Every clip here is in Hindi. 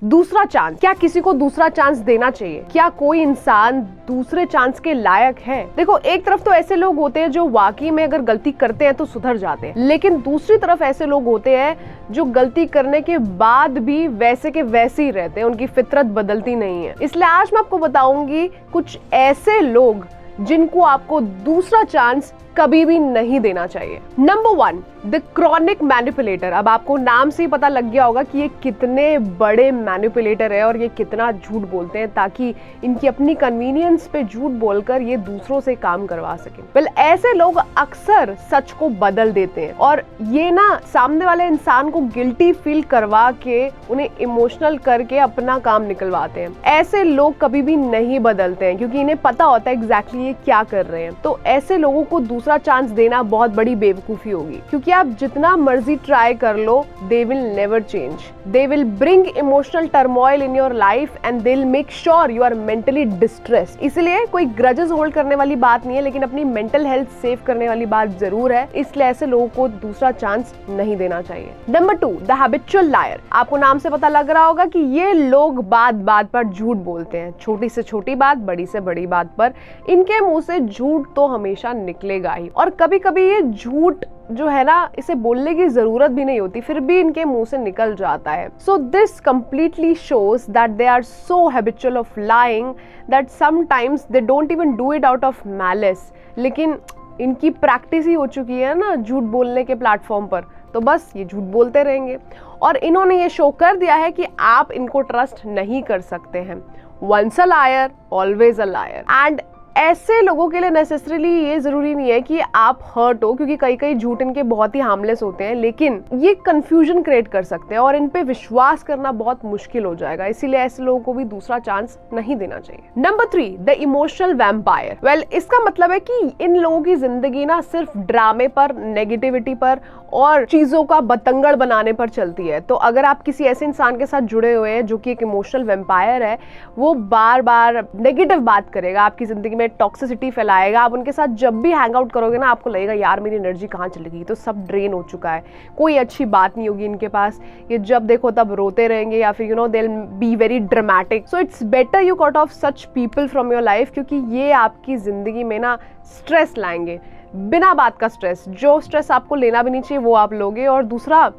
दूसरा चांस, क्या किसी को दूसरा चांस देना चाहिए? क्या कोई इंसान दूसरे चांस के लायक है? देखो, एक तरफ तो ऐसे लोग होते हैं जो वाकई में अगर गलती करते हैं तो सुधर जाते हैं, लेकिन दूसरी तरफ ऐसे लोग होते हैं जो गलती करने के बाद भी वैसे के वैसे ही रहते हैं, उनकी फितरत बदलती नहीं है। इसलिए आज मैं आपको बताऊंगी कुछ ऐसे लोग जिनको आपको दूसरा चांस कभी भी नहीं देना चाहिए। Number 1, the chronic manipulator. अब आपको नाम से ही पता लग गया होगा कि ये कितने बड़े मैनिपुलेटर है और ये कितना झूठ बोलते हैं ताकि इनकी अपनी कन्वीनियंस पे झूठ बोलकर ये दूसरों से काम करवा सके। वेल, ऐसे लोग अक्सर सच को बदल देते हैं और ये ना सामने वाले इंसान को गिल्टी फील करवा के उन्हें इमोशनल करके अपना काम निकलवाते हैं। ऐसे लोग कभी भी नहीं बदलते हैं क्योंकि इन्हें पता होता है एग्जैक्टली ये क्या कर रहे हैं। तो ऐसे लोगों को दूसरा चांस देना बहुत बड़ी बेवकूफी होगी, क्योंकि आप जितना मर्जी ट्राई कर लो, they will never change. They will bring emotional turmoil in your life and they will make sure you are mentally distressed. इसलिए कोई ग्रजेस होल्ड करने वाली बात नहीं है, लेकिन अपनी मेंटल हेल्थ सेव करने वाली बात जरूर है। इसलिए ऐसे लोगों को दूसरा चांस नहीं देना चाहिए। Number 2, the habitual liar. आपको नाम से पता लग रहा होगा कि ये लोग बात बात पर झूठ बोलते हैं। छोटी से छोटी बात, बड़ी से बड़ी बात पर इनके मुंह से झूठ तो हमेशा निकलेगा ही। और कभी कभी ये झूठ जो है ना, इसे बोलने की जरूरत भी नहीं होती, फिर भी इनके मुंह से निकल जाता है। So this completely shows that they are so habitual of lying that sometimes they don't even do it out of malice. लेकिन इनकी प्रैक्टिस ही हो चुकी है ना झूठ बोलने के प्लेटफॉर्म पर, तो बस ये झूठ बोलते रहेंगे। और इन्होंने ये शो कर दिया है कि आप इनको ट्रस्ट नहीं कर सकते हैं। Once a liar always a liar. And ऐसे लोगों के लिए नेसेसरीली ये जरूरी नहीं है कि आप हर्ट हो, क्योंकि कई कई झूठ इनके बहुत ही हार्मलेस होते हैं, लेकिन ये कंफ्यूजन क्रिएट कर सकते हैं और इन पे विश्वास करना बहुत मुश्किल हो जाएगा। इसीलिए ऐसे लोगों को भी दूसरा चांस नहीं देना चाहिए। Number 3, the emotional vampire. Well, इसका मतलब है कि इन लोगों की जिंदगी ना सिर्फ ड्रामे पर, नेगेटिविटी पर और चीजों का बतंगड़ बनाने पर चलती है। तो अगर आप किसी ऐसे इंसान के साथ जुड़े हुए हैं जो कि एक इमोशनल वैम्पायर है, वो बार बार नेगेटिव बात करेगा, आपकी जिंदगी में टॉक्सिसिटी फैलाएगा। आप उनके साथ जब भी हैंग आउट करोगे ना, आपको लगेगा यार मेरी एनर्जी कहाँ चली गई, तो सब ड्रेन हो चुका है, कोई अच्छी बात नहीं होगी इनके पास, ये जब देखो तब रोते रहेंगे या फिर they will be very dramatic. So it's better you cut of such people from your life, क्योंकि ये आपकी जिंदगी में ना स्ट्रेस लाएंगे, बिना बात का स्ट्रेस। जो स्ट्रेस आपको लेना भी नहीं चाहिए वो आप लोगे, और दूसरा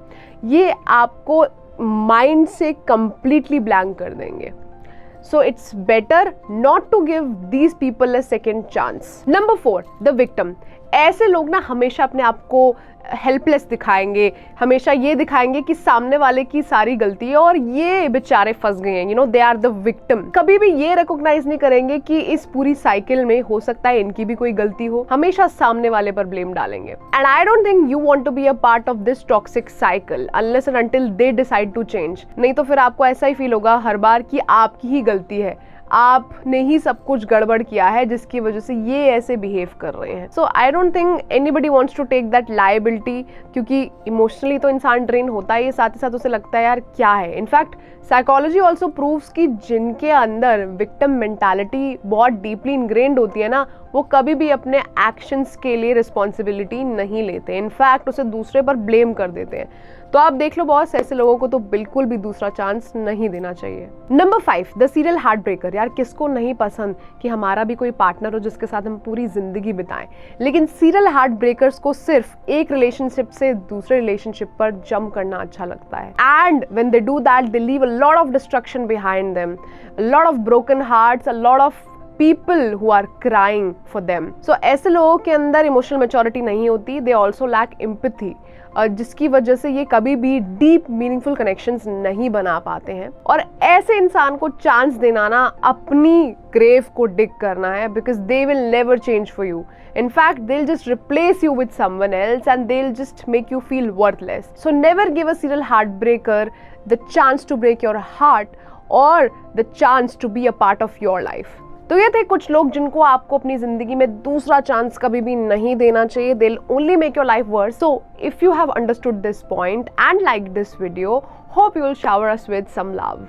ये आपको माइंड से कंप्लीटली ब्लैंक कर देंगे। So it's better not to give these people a second chance. Number 4, the victim. ऐसे लोग ना हमेशा अपने आप को हेल्पलेस दिखाएंगे, हमेशा ये दिखाएंगे कि सामने वाले की सारी गलती है और ये बेचारे फंस गए हैं, दे आर द विक्टिम। कभी भी ये रिकॉग्नाइज नहीं करेंगे कि इस पूरी साइकिल में हो सकता है इनकी भी कोई गलती हो, हमेशा सामने वाले पर ब्लेम डालेंगे। And I don't think you want to be a part of this toxic cycle unless and until they decide to change. नहीं तो फिर आपको ऐसा ही फील होगा हर बार कि आपकी ही गलती है, आपने ही सब कुछ गड़बड़ किया है जिसकी वजह से ये ऐसे बिहेव कर रहे हैं। So I don't think anybody wants to take that liability, क्योंकि इमोशनली तो इंसान ड्रेन होता है, साथ ही साथ उसे लगता है यार क्या है। इनफैक्ट साइकोलॉजी ऑल्सो प्रूव्स कि जिनके अंदर विक्टिम मेंटालिटी बहुत डीपली इनग्रेन्ड होती है ना, वो कभी भी अपने एक्शंस के लिए रिस्पॉन्सिबिलिटी नहीं लेते, इनफैक्ट उसे दूसरे पर ब्लेम कर देते हैं। तो आप देख लो बॉस, ऐसे लोगों को तो बिल्कुल भी दूसरा चांस नहीं देना चाहिए। Number 5, the serial heart breaker. यार किसको नहीं पसंद कि हमारा भी कोई पार्टनर हो जिसके साथ हम पूरी जिंदगी बिताएं, लेकिन सीरियल हार्ट ब्रेकर्स को सिर्फ एक रिलेशनशिप से दूसरे रिलेशनशिप पर जंप करना अच्छा लगता है। And when they do that they leave a lot of destruction behind them, a lot of broken hearts, a lot of people who are crying for them. So ऐसे लोगों के अंदर इमोशनल मैच्योरिटी नहीं होती, they also lack empathy, जिसकी वजह से ये कभी भी डीप मीनिंगफुल कनेक्शंस नहीं बना पाते हैं। और ऐसे इंसान को चांस देना ना अपनी ग्रेव को डिग करना है, because they will never change for you. In fact, they'll just replace you with someone else and they'll just make you feel worthless. So never give a serial heartbreaker the chance to break your heart or the chance to be a part of your life. तो ये थे कुछ लोग जिनको आपको अपनी जिंदगी में दूसरा चांस कभी भी नहीं देना चाहिए। They'll only make your life worse. So if you have understood this point and liked this video, hope you will shower us with some love.